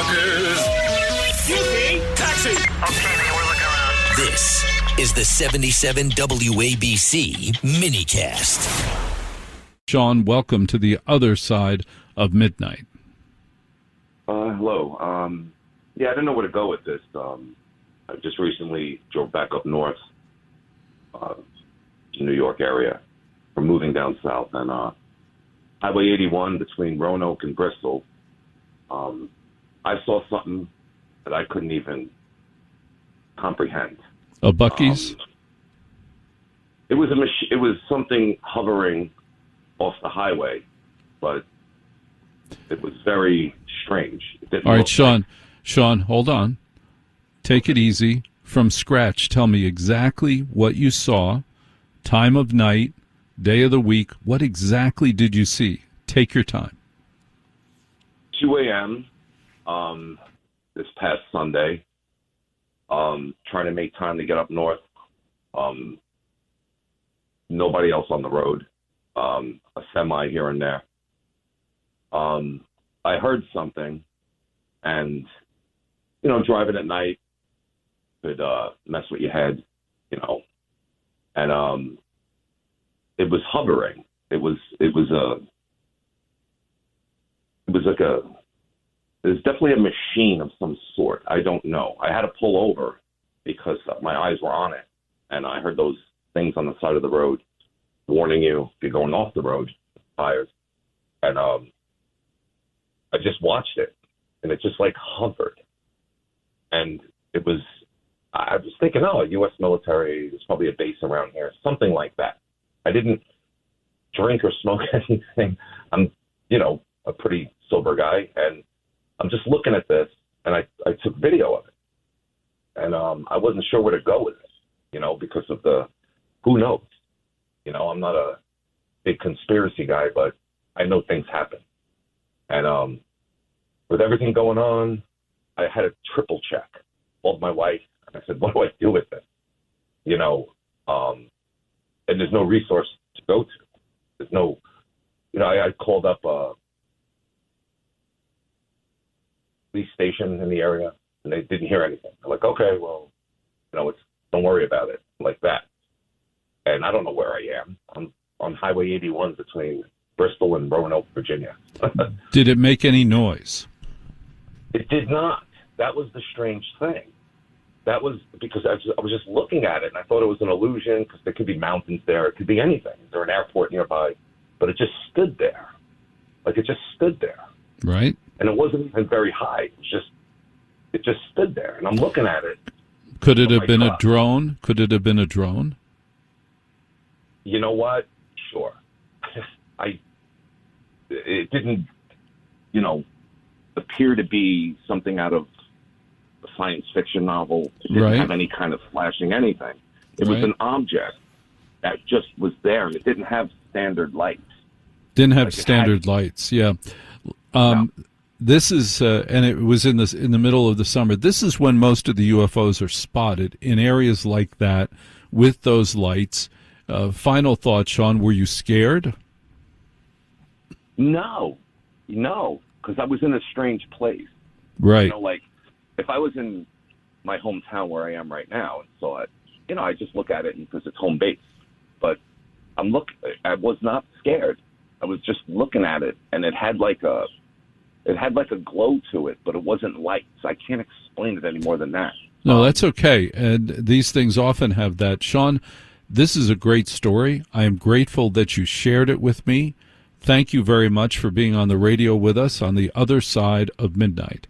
motherfuckers. Taxi. Okay, man, we're looking around. This is the 77 WABC minicast. Sean, welcome to the other side of midnight. Hello. I didn't know where to go with this. I just recently drove back up north to New York area. We're moving down south, and Highway 81 between Roanoke and Bristol. I saw something that I couldn't even comprehend. A Buc-ee's? It was something hovering off the highway, but it was very strange. All right, Sean, hold on. Take it easy. From scratch, tell me exactly what you saw, time of night, day of the week. What exactly did you see? Take your time. 2 a.m. This past Sunday, trying to make time to get up north. Nobody else on the road. A semi here and there. I heard something, and, driving at night could mess with your head, and it was hovering. It was definitely a machine of some sort. I don't know. I had to pull over because my eyes were on it, and I heard those things on the side of the road warning you if you're going off the road, tires. And I just watched it, and it just hovered. And I was thinking, U.S. military, there's probably a base around here, something like that. I didn't drink or smoke anything. I'm, a pretty sober guy, and I'm just looking at this, and I took video of it. And I wasn't sure where to go with it, because of who knows? I'm not a big conspiracy guy, but I know things happen. And with everything going on, I had a triple check. Called my wife, and I said, what do I do with this? And there's no resource to go to. There's no, I called up a police station in the area, and they didn't hear anything. I'm like, okay, well, don't worry about it, like that. And I don't know where I am. I'm on Highway 81 between Bristol and Roanoke, Virginia. Did it make any noise? It did not. That was the strange thing. That was because I was just looking at it, and I thought it was an illusion because there could be mountains there. It could be anything. There's an airport nearby. But it just stood there. It just stood there. Right. And it wasn't even very high. It just stood there. And I'm looking at it. Could it have been a drone? Could it have been a drone? You know what? Sure. It didn't, appear to be something out of a science fiction novel. It didn't have any kind of flashing anything. It was an object that just was there, and it didn't have standard lights. Didn't have standard lights, yeah. No. This is, and it was in the middle of the summer. This is when most of the UFOs are spotted, in areas like that with those lights. Final thought, Sean, were you scared? No, because I was in a strange place. Right. If I was in my hometown where I am right now and saw it, I just look at it because it's home base. But I was not scared. I was just looking at it, and it had a glow to it, but it wasn't lights. I can't explain it any more than that. No, that's okay. And these things often have that. Sean, this is a great story. I am grateful that you shared it with me. Thank you very much for being on the radio with us on the other side of midnight.